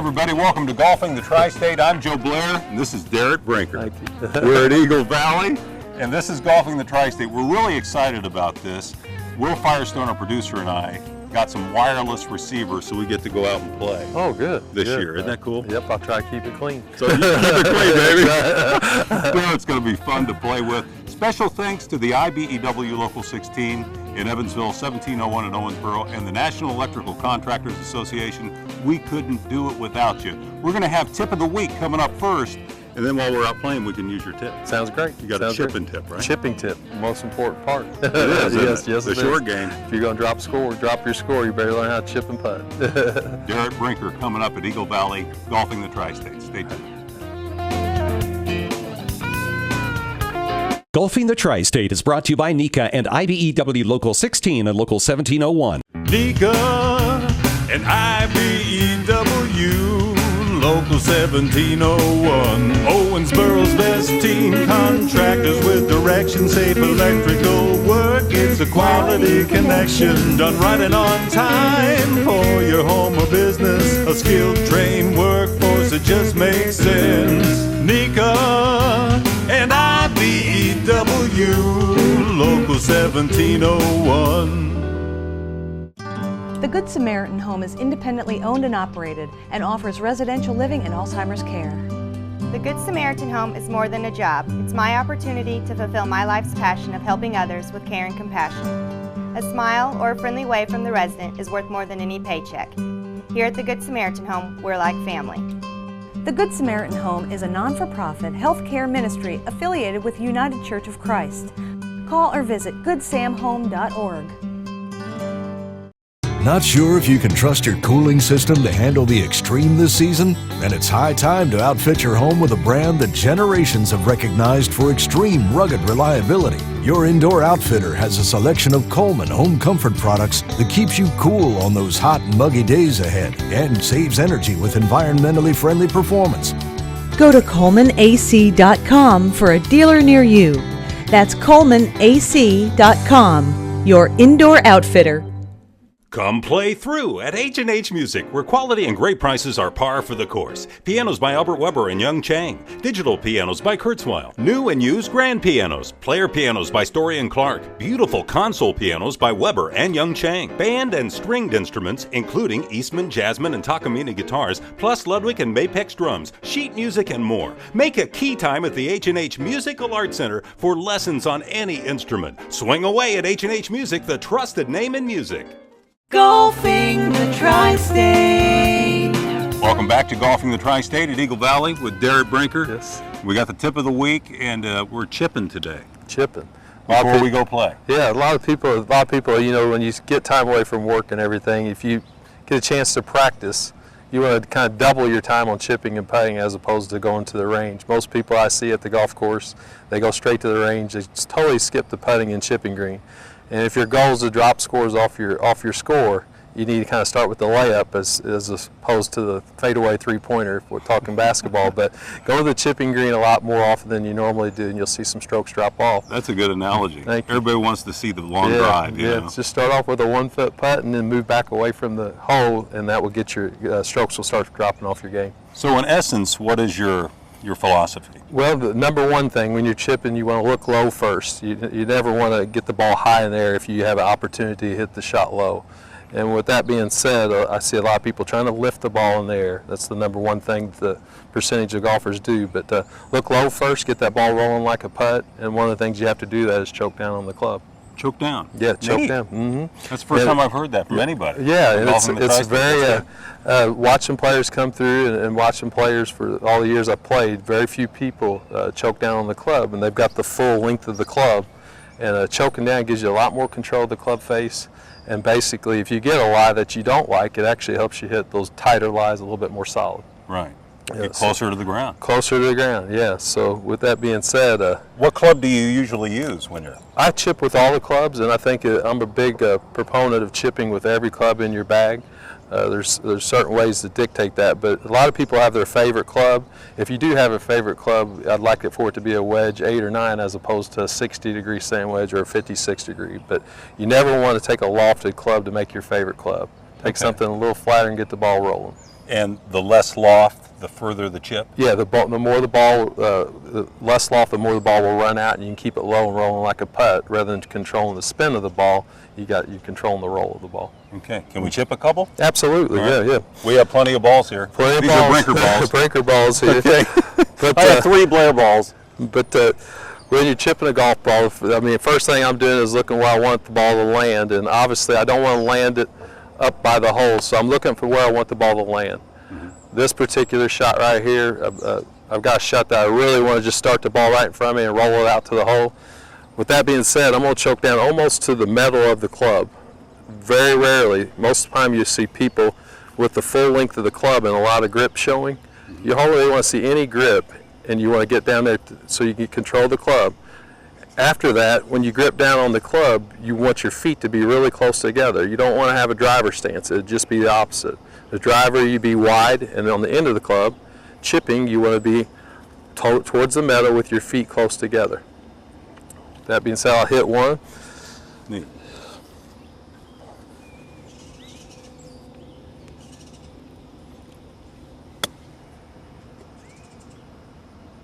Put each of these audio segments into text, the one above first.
everybody, welcome to Golfing the Tri-State. I'm Joe Blair, and this is Darrett Brinker. Thank you. We're at Eagle Valley, and this is Golfing the Tri-State. We're really excited about this. Will Firestone, our producer, and I got some wireless receivers, so we get to go out and play. Oh, good. This year. Isn't that cool? Yep, I'll try to keep it clean. So you keep it clean, baby. Well, it's going to be fun to play with. Special thanks to the IBEW Local 16 in Evansville, 1701 in Owensboro, and the National Electrical Contractors Association. We couldn't do it without you. We're going to have Tip of the Week coming up first, and then while we're out playing, we can use your tip. Sounds great. You got a chipping tip, right? Chipping tip, most important part. It is, yes, yes, the short game. If you're going to drop your score, you better learn how to chip and putt. Darrett Brinker coming up at Eagle Valley, Golfing the Tri-State. Stay tuned. Golfing the Tri-State is brought to you by NECA and IBEW Local 16 and Local 1701. NECA and IBEW Local 1701. Owensboro's best team, contractors with direction, safe electrical work. It's a quality connection done right and on time for your home or business. A skilled, trained workforce that just makes sense. NECA and IBEW Local 1701. The Good Samaritan Home is independently owned and operated and offers residential living and Alzheimer's care. The Good Samaritan Home is more than a job. It's my opportunity to fulfill my life's passion of helping others with care and compassion. A smile or a friendly wave from the resident is worth more than any paycheck. Here at the Good Samaritan Home, we're like family. The Good Samaritan Home is a non-for-profit health care ministry affiliated with United Church of Christ. Call or visit goodsamhome.org. Not sure if you can trust your cooling system to handle the extreme this season? Then it's high time to outfit your home with a brand that generations have recognized for extreme rugged reliability. Your indoor outfitter has a selection of Coleman home comfort products that keeps you cool on those hot and muggy days ahead and saves energy with environmentally friendly performance. Go to ColemanAC.com for a dealer near you. That's ColemanAC.com, your indoor outfitter. Come play through at H&H Music, where quality and great prices are par for the course. Pianos by Albert Weber and Young Chang. Digital pianos by Kurzweil. New and used grand pianos. Player pianos by Story and Clark. Beautiful console pianos by Weber and Young Chang. Band and stringed instruments, including Eastman, Jasmine, and Takamine guitars, plus Ludwig and Mapex drums, sheet music, and more. Make a key time at the H&H Musical Arts Center for lessons on any instrument. Swing away at H&H Music, the trusted name in music. Golfing the Tri-State. Welcome back to Golfing the Tri-State at Eagle Valley with Darrett Brinker. Yes. We got the tip of the week, and we're chipping today. Chipping. Before we go play. Yeah, a lot of people, you know, when you get time away from work and everything, if you get a chance to practice, you want to kind of double your time on chipping and putting as opposed to going to the range. Most people I see at the golf course, they go straight to the range. They just totally skip the putting and chipping green. And if your goal is to drop scores off your score, you need to kind of start with the layup as opposed to the fadeaway three-pointer if we're talking basketball. But go to the chipping green a lot more often than you normally do, and you'll see some strokes drop off. That's a good analogy. Thank you. Everybody wants to see the long drive. You know? Just start off with a 1-foot putt and then move back away from the hole, and that will get your strokes will start dropping off your game. So in essence, what is your philosophy? Well, the number one thing when you're chipping, you want to look low first. You never want to get the ball high in there if you have an opportunity to hit the shot low. And with that being said, I see a lot of people trying to lift the ball in the air. That's the number one thing the percentage of golfers do. But look low first, get that ball rolling like a putt, and one of the things you have to do that is choke down on the club. Choke down? Yeah, choke Neat. down. Mm-hmm. That's the first time I've heard that from anybody. Yeah, and it's very, watching players come through and watching players for all the years I've played, very few people choke down on the club, and they've got the full length of the club. And choking down gives you a lot more control of the club face. And basically, if you get a lie that you don't like, it actually helps you hit those tighter lies a little bit more solid. Right. Get closer to the ground. Closer to the ground, yeah. So with that being said, what club do you usually use when you're? I chip with all the clubs, and I think I'm a big proponent of chipping with every club in your bag. There's certain ways to dictate that, but a lot of people have their favorite club. If you do have a favorite club, I'd like it for it to be a wedge 8 or 9 as opposed to a 60-degree sand wedge or a 56-degree. But you never want to take a lofted club to make your favorite club. Take something a little flatter and get the ball rolling. And the less loft, the further the chip? Yeah, the more the ball, the less loft, the more the ball will run out, and you can keep it low and rolling like a putt rather than controlling the spin of the ball. You're controlling the roll of the ball. Okay, can we chip a couple? Absolutely, Right. yeah. We have plenty of balls here. Plenty of These balls. are Brinker balls. Brinker balls here. Okay. But, I have 3 Blair balls. But when you're chipping a golf ball, I mean, first thing I'm doing is looking where I want the ball to land, and obviously I don't want to land it up by the hole, so I'm looking for where I want the ball to land. This particular shot right here, I've got a shot that I really want to just start the ball right in front of me and roll it out to the hole. With that being said, I'm going to choke down almost to the metal of the club. Very rarely, most of the time you see people with the full length of the club and a lot of grip showing. You hardly want to see any grip, and you want to get down there so you can control the club. After that, when you grip down on the club, you want your feet to be really close together. You don't want to have a driver stance. It would just be the opposite. The driver, you be wide, and on the end of the club, chipping, you want to be towards the metal with your feet close together. That being said, I'll hit one. Neat.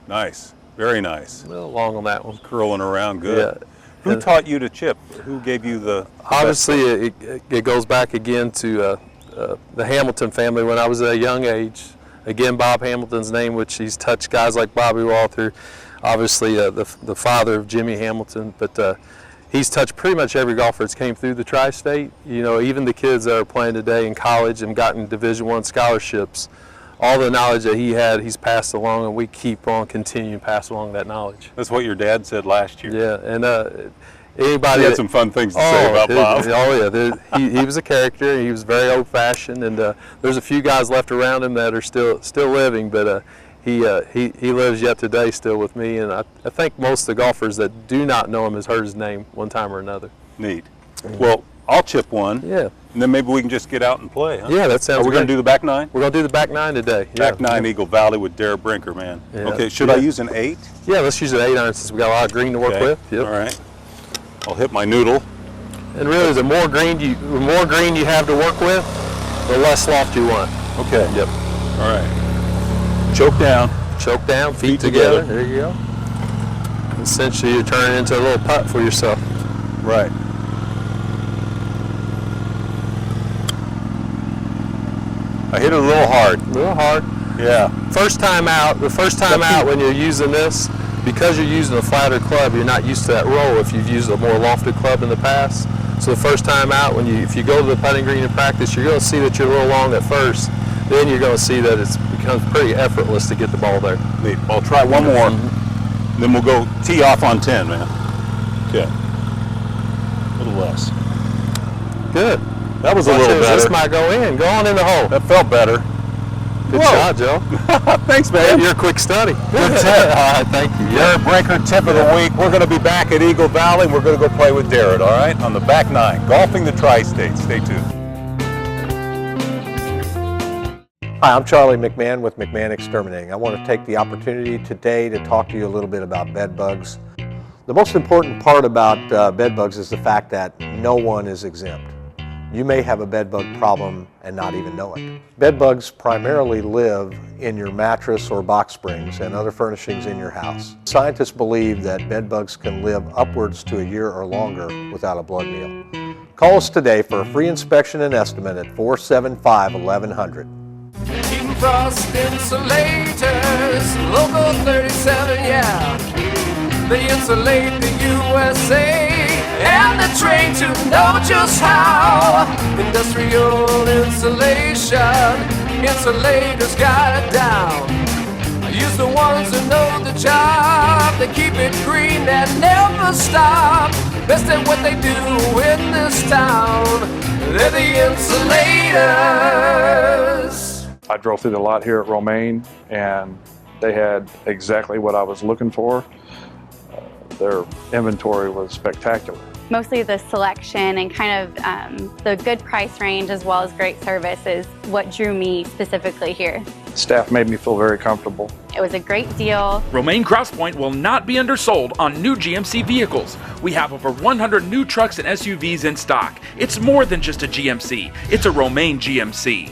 Nice, very nice. A little long on that one. Curling around good. Yeah. Who taught you to chip? Who gave you the Obviously, it goes back again to the Hamilton family when I was at a young age. Again, Bob Hamilton's name, which he's touched guys like Bobby Walter, obviously the father of Jimmy Hamilton, but he's touched pretty much every golfer that's came through the Tri-State. You know, even the kids that are playing today in college and gotten Division I scholarships, all the knowledge that he had, he's passed along, and we keep on continuing to pass along that knowledge. That's what your dad said last year. Yeah, and anybody He had some fun things to say about Bob. Oh yeah, he was a character. He was very old-fashioned, and there's a few guys left around him that are still living, but he lives yet today still with me, and I think most of the golfers that do not know him has heard his name one time or another. Neat. Well, I'll chip one. Yeah. And then maybe we can just get out and play, huh? Yeah, that sounds Are we going to great. do the back 9? We're going to do the back 9 today. Back 9 Eagle Valley with Darrett Brinker, man. Yeah. Okay, should I use an 8? Yeah, let's use an 8-iron since we got a lot of green to work Okay. with. Yep. All right. I'll hit my noodle. And really, the more green you have to work with, the less loft you want. Okay. Yep. All right. Choke down. Choke down, feet together. There you go. Essentially, you're turning into a little putt for yourself. Right. I hit it a little hard. A little hard. Yeah. The first time out when you're using this, because you're using a flatter club, you're not used to that roll if you've used a more lofted club in the past. So the first time out, if you go to the putting green in practice, you're going to see that you're a little long at first. Then you're going to see that it becomes pretty effortless to get the ball there. Neat. I'll try one more. Then we'll go tee off on 10, man. Okay. A little less. Good. That was a little better. This might go in. Go on in the hole. That felt better. Good shot, Joe. Thanks, man. You're a quick study. Good tip. All right, thank you. Darrett Brinker, tip of the week. We're going to be back at Eagle Valley, and we're going to go play with Darrett, all right? On the back 9, Golfing the Tri-State. Stay tuned. Hi, I'm Charlie McMahon with McMahon Exterminating. I want to take the opportunity today to talk to you a little bit about bed bugs. The most important part about bed bugs is the fact that no one is exempt. You may have a bed bug problem and not even know it. Bed bugs primarily live in your mattress or box springs and other furnishings in your house. Scientists believe that bed bugs can live upwards to a year or longer without a blood meal. Call us today for a free inspection and estimate at 475-1100. King Frost Insulators, Local 37, yeah. They insulate the USA and they're trained to know just how. Industrial insulation, insulators got it down. I use the ones who know the job. They keep it green and never stop. Best at what they do in this town. They're the insulators. I drove through the lot here at Romaine and they had exactly what I was looking for. Their inventory was spectacular. Mostly the selection and kind of the good price range as well as great service is what drew me specifically here. Staff made me feel very comfortable. It was a great deal. Romaine Cross Point will not be undersold on new GMC vehicles. We have over 100 new trucks and SUVs in stock. It's more than just a GMC, it's a Romaine GMC.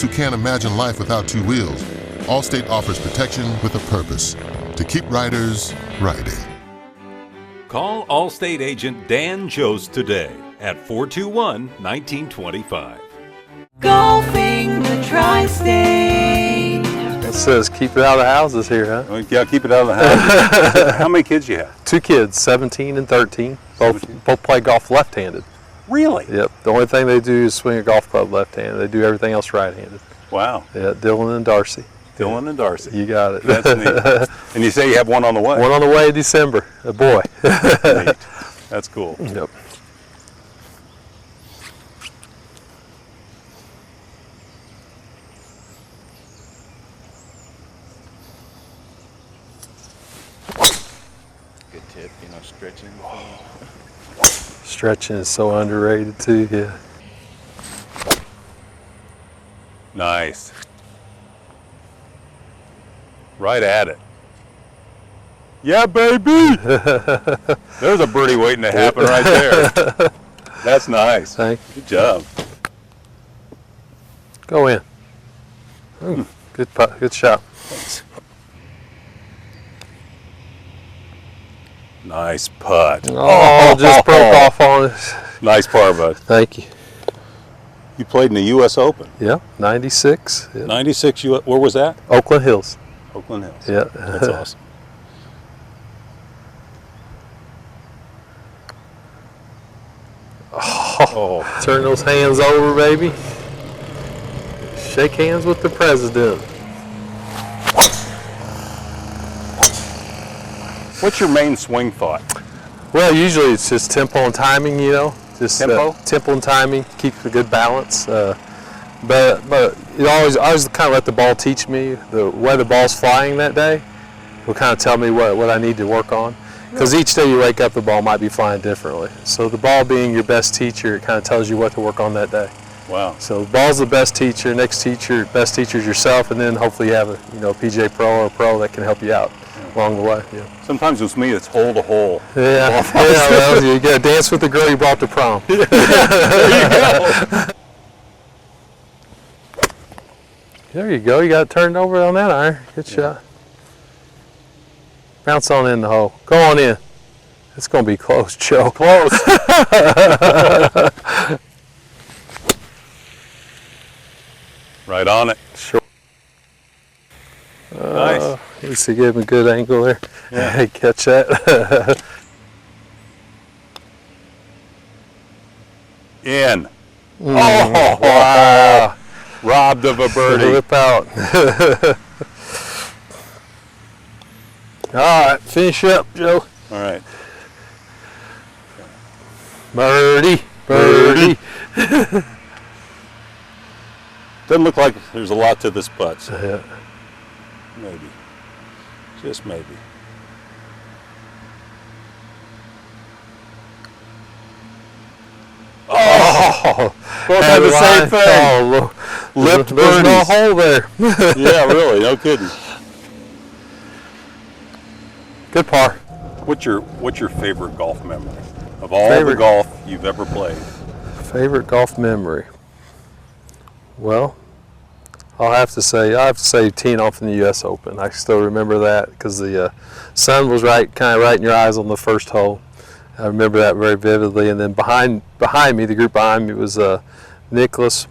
those who can't imagine life without two wheels, Allstate offers protection with a purpose, to keep riders riding. Call Allstate agent Dan Jost today at 421-1925. Golfing the Tristate. It says keep it out of the houses here, huh? Well, yeah, keep it out of the house. How many kids you have? 2 kids, 17 and 13. Both play golf left-handed. Really? Yep. The only thing they do is swing a golf club left-handed. They do everything else right-handed. Wow. Yeah, Dylan and Darcy. Dylan and Darcy. You got it. That's neat. And you say you have one on the way? One on the way in December, a boy. Neat. That's cool. Yep. Good tip, stretching. Stretching is so underrated too, yeah. Nice. Right at it. Yeah, baby! There's a birdie waiting to happen right there. That's nice. Thank you. Good job. Go in. Ooh, good putt, good shot. Thanks. Nice putt. Oh, just broke off on it. Nice par, bud. Thank you. You played in the U.S. Open. Yeah, 96. Yeah. 96, where was that? Oakland Hills. Oakland Hills. Yeah. That's awesome. Oh, turn those hands over, baby. Shake hands with the president. What's your main swing thought? Well, usually it's just tempo and timing, Just tempo? Tempo and timing, keep a good balance. But I always kind of let the ball teach me the way the ball's flying that day. Will kind of tell me what I need to work on. Because each day you wake up, the ball might be flying differently. So the ball being your best teacher, it kind of tells you what to work on that day. Wow. So the ball's the best teacher. Best teacher is yourself, and then hopefully you have a PGA Pro or a pro that can help you out along the way. Yeah. Sometimes with me, it's hole to hole. Yeah. Well, you got to dance with the girl you brought to prom. There you go. There you go. You got it turned over on that iron. Good shot. Bounce on in the hole. Go on in. It's going to be close, Joe. Close. Right on it. Sure. Nice. At least he gave him a good angle there. Yeah. Catch that. In. Oh, wow. Robbed of a birdie. Whip out. All right, finish up, Joe. All right. Birdie. Birdie. Doesn't look like there's a lot to this putt. So Yeah. maybe. Just maybe. Oh, both had the same thing. Oh, Lipped there's no birdies. hole there. Yeah, really, no kidding. Good par. What's your favorite golf memory of all the golf you've ever played? Favorite golf memory. Well, I have to say teeing off in the U.S. Open. I still remember that because the sun was kind of right in your eyes on the first hole. I remember that very vividly. And then behind me, the group behind me was Nicholas,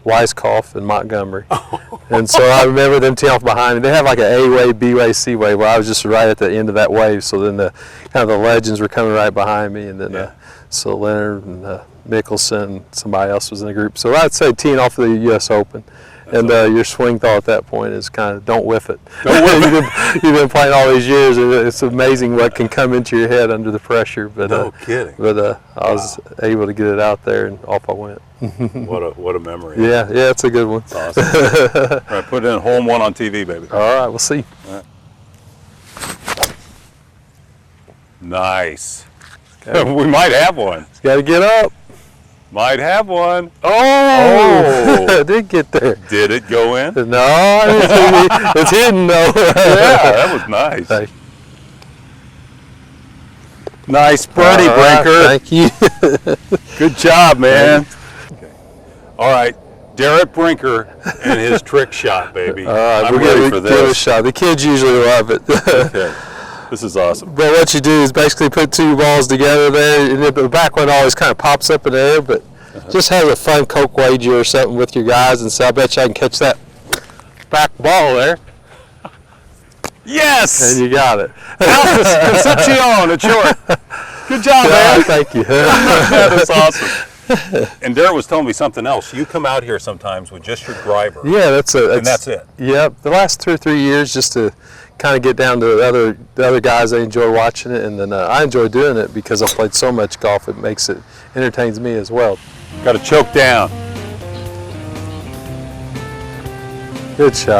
Weiskopf, and Montgomery. And so I remember them teeing off behind me. They had like an A wave, B wave, C wave, where I was just right at the end of that wave. So then the legends were coming right behind me, and then so Leonard and Mickelson, and somebody else was in the group. So I'd say teeing off the U.S. Open. And your swing thought at that point is kind of don't whiff it. Don't whiff it. You've been playing all these years, and it's amazing what can come into your head under the pressure. But no kidding. But I was able to get it out there, and off I went. What a memory. Yeah, it's a good one. It's awesome. All right, put in hole in one on TV, baby. All right, we'll see. All right. Nice. Okay. We might have one. Got to get up. Might have one. Oh! I did get there. Did it go in? No, it's hidden though. Yeah, that was nice. Hey. Nice birdie, Brinker. Thank you. Good job, man. Okay. All right, Darrett Brinker and his trick shot, baby. I'm ready ready for Give it a this. shot. The kids usually love it. Okay. This is awesome. But what you do is basically put two balls together there, and the back one always kind of pops up in the air, but just have a fun Coke wager or something with your guys and say, I bet you I can catch that back ball there. Yes! And you got it. Concepcion, it's yours. Good job, man. Thank you. That's awesome. And Darrett was telling me something else. You come out here sometimes with just your driver. Yeah, that's it. Yep. The last 2 or 3 years, just to kind of get down to the other guys. I enjoy watching it, and then I enjoy doing it because I've played so much golf. It entertains me as well. Got to choke down. Good shot.